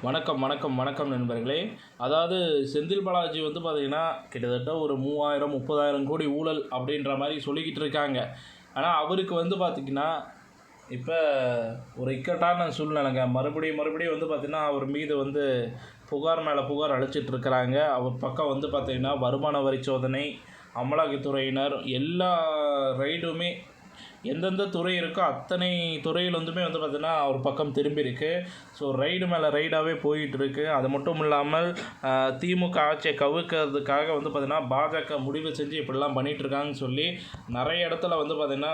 வணக்கம் வணக்கம் வணக்கம் நண்பர்களே. அதாவது செந்தில் பாலாஜி வந்து பார்த்திங்கன்னா கிட்டத்தட்ட ஒரு 3000 கோடி ஊழல் அப்படின்ற மாதிரி சொல்லிக்கிட்டு இருக்காங்க. ஆனால் அவருக்கு வந்து பார்த்திங்கன்னா இப்போ ஒரு இக்கட்டான சூழ்நிலைங்க. மறுபடியும் வந்து பார்த்திங்கன்னா அவர் மீது வந்து புகார் மேலே புகார் அளிச்சிட்ருக்கிறாங்க. அவர் பக்கம் வந்து பார்த்திங்கன்னா வருமான வரி சோதனை, அமலாக்கத்துறையினர் எல்லா ரைடுமே எந்தெந்த துறை இருக்கோ அத்தனை துறையில் வந்து பார்த்திங்கன்னா அவர் பக்கம் திரும்பி இருக்குது. ஸோ ரைடு மேலே ரைடாகவே போயிட்டுருக்கு. அது மட்டும் இல்லாமல் திமுக ஆட்சியை கவிழ்க்கிறதுக்காக வந்து பார்த்திங்கன்னா பாஜக முடிவு செஞ்சு இப்படிலாம் பண்ணிகிட்ருக்காங்கன்னு சொல்லி நிறைய இடத்துல வந்து பார்த்திங்கன்னா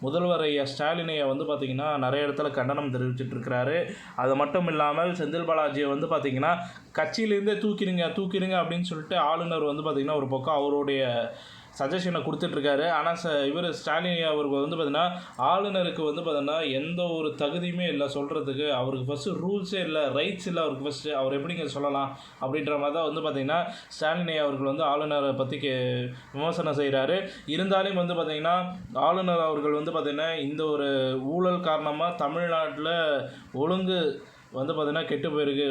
முதல்வர் ஸ்டாலினையை வந்து பார்த்திங்கன்னா நிறைய இடத்துல கண்டனம் தெரிவிச்சிட்ருக்கிறாரு. அது மட்டும் இல்லாமல் செந்தில் பாலாஜியை வந்து பார்த்திங்கன்னா கட்சியிலேருந்தே தூக்கிடுங்க அப்படின்னு சொல்லிட்டு ஆளுநர் வந்து பார்த்திங்கன்னா ஒரு பக்கம் அவருடைய சஜஷனை கொடுத்துட்ருக்காரு. ஆனால் இவர் ஸ்டாலின் அவருக்கு வந்து பார்த்திங்கன்னா ஆளுநருக்கு வந்து பார்த்திங்கன்னா எந்த ஒரு தகுதியுமே இல்லை சொல்கிறதுக்கு. அவருக்கு ஃபஸ்ட்டு ரூல்ஸே இல்லை, ரைட்ஸ் இல்லை அவருக்கு ஃபஸ்ட்டு. அவர் எப்படிங்க சொல்லலாம் அப்படின்ற மாதிரி தான் வந்து பார்த்திங்கன்னா ஸ்டாலின் அவர்கள் வந்து ஆளுநரை பற்றி விமர்சனம் செய்கிறாரு. இருந்தாலும் வந்து பார்த்திங்கன்னா ஆளுநர் அவர்கள் வந்து பார்த்திங்கன்னா இந்த ஒரு ஊழல் காரணமாக தமிழ்நாட்டில் ஒழுங்கு வந்து பார்த்திங்கன்னா கெட்டு போயிருக்கு.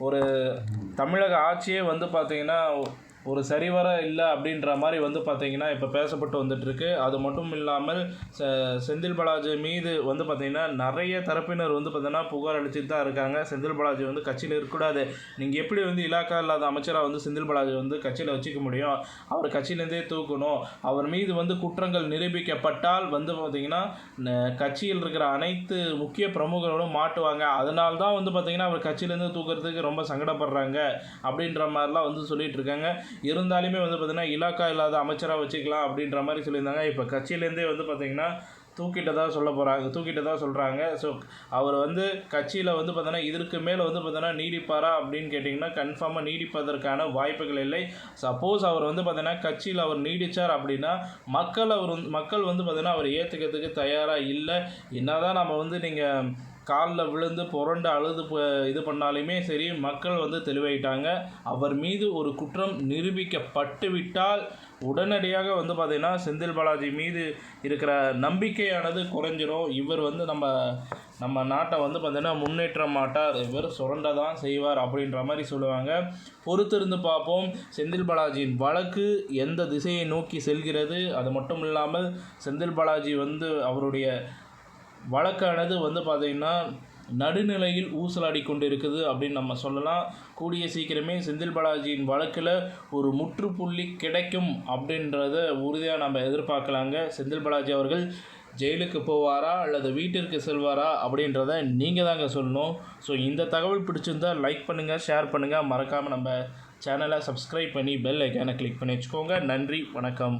ஒரு தமிழக ஆட்சியே வந்து பார்த்திங்கன்னா ஒரு சரிவர இல்லை அப்படின்ற மாதிரி வந்து பார்த்திங்கன்னா இப்போ பேசப்பட்டு வந்துட்டுருக்கு. அது மட்டும் இல்லாமல் செந்தில் பாலாஜி மீது வந்து பார்த்திங்கன்னா நிறைய தரப்பினர் வந்து பார்த்திங்கன்னா புகார் அளிச்சுட்டு தான் இருக்காங்க. செந்தில் பாலாஜி வந்து கட்சியில் இருக்கக்கூடாது, நீங்கள் எப்படி வந்து இலாக்கா இல்லாத அமைச்சராக வந்து செந்தில் பாலாஜி வந்து கட்சியில் வச்சுக்க முடியும், அவர் கட்சியிலேருந்தே தூக்கணும், அவர் மீது வந்து குற்றங்கள் நிரூபிக்கப்பட்டால் வந்து பார்த்திங்கன்னா கட்சியில் இருக்கிற அனைத்து முக்கிய பிரமுகர்களும் மாட்டுவாங்க, அதனால தான் வந்து பார்த்திங்கன்னா அவர் கட்சியிலேருந்து தூக்கிறதுக்கு ரொம்ப சங்கடப்படுறாங்க அப்படின்ற மாதிரிலாம் வந்து சொல்லிகிட்டு இருக்காங்க. இருந்தாலுமே வந்து பார்த்திங்கன்னா இலாக்கா இல்லாத அமைச்சராக வச்சுக்கலாம் அப்படின்ற மாதிரி சொல்லியிருந்தாங்க. இப்போ கட்சியிலேருந்தே வந்து பார்த்திங்கன்னா தூக்கிட்டதாக சொல்கிறாங்க. ஸோ அவர் வந்து கட்சியில் வந்து பார்த்தோன்னா இதற்கு மேலே வந்து பார்த்தோன்னா நீடிப்பாரா அப்படின்னு கேட்டிங்கன்னா கன்ஃபார்மாக நீடிப்பதற்கான வாய்ப்புகள் இல்லை. சப்போஸ் அவர் வந்து பார்த்தோன்னா கட்சியில் அவர் நீடித்தார் அப்படின்னா மக்கள் வந்து பார்த்தோன்னா அவர் ஏற்றுக்கிறதுக்கு தயாராக இல்லை. என்ன தான் நம்ம வந்து நீங்கள் காலில் விழுந்து புரண்டு அழுது இது பண்ணாலுமே சரி, மக்கள் வந்து தெளிவாயிட்டாங்க. அவர் மீது ஒரு குற்றம் நிரூபிக்கப்பட்டு விட்டால் உடனடியாக வந்து பார்த்திங்கன்னா செந்தில் பாலாஜி மீது இருக்கிற நம்பிக்கையானது குறைஞ்சிரும். இவர் வந்து நம்ம நாட்டை வந்து பார்த்திங்கன்னா முன்னேற்ற மாட்டார், இவர் சுரண்ட தான் செய்வார் அப்படின்ற மாதிரி சொல்லுவாங்க. பொறுத்திருந்து பார்ப்போம் செந்தில் பாலாஜியின் வழக்கு எந்த திசையை நோக்கி செல்கிறது. அது மட்டும் இல்லாமல் செந்தில் பாலாஜி வந்து அவருடைய வழக்கானது வந்து பார்த்திங்கன்னா நடுநிலையில் ஊசலாடி கொண்டு இருக்குது அப்படின்னு நம்ம சொல்லலாம். கூடிய சீக்கிரமே செந்தில் பாலாஜியின் வழக்கில் ஒரு முற்றுப்புள்ளி கிடைக்கும் அப்படின்றத உறுதியாக நம்ம எதிர்பார்க்கலாங்க. செந்தில் பாலாஜி அவர்கள் ஜெயிலுக்கு போவாரா அல்லது வீட்டிற்கு செல்வாரா அப்படின்றத நீங்கள் தாங்க சொல்லணும். ஸோ இந்த தகவல் பிடிச்சிருந்தால் லைக் பண்ணுங்கள், ஷேர் பண்ணுங்கள், மறக்காமல் நம்ம சேனலை சப்ஸ்கிரைப் பண்ணி பெல் ஐக்கானை கிளிக் பண்ணி வச்சுக்கோங்க. நன்றி, வணக்கம்.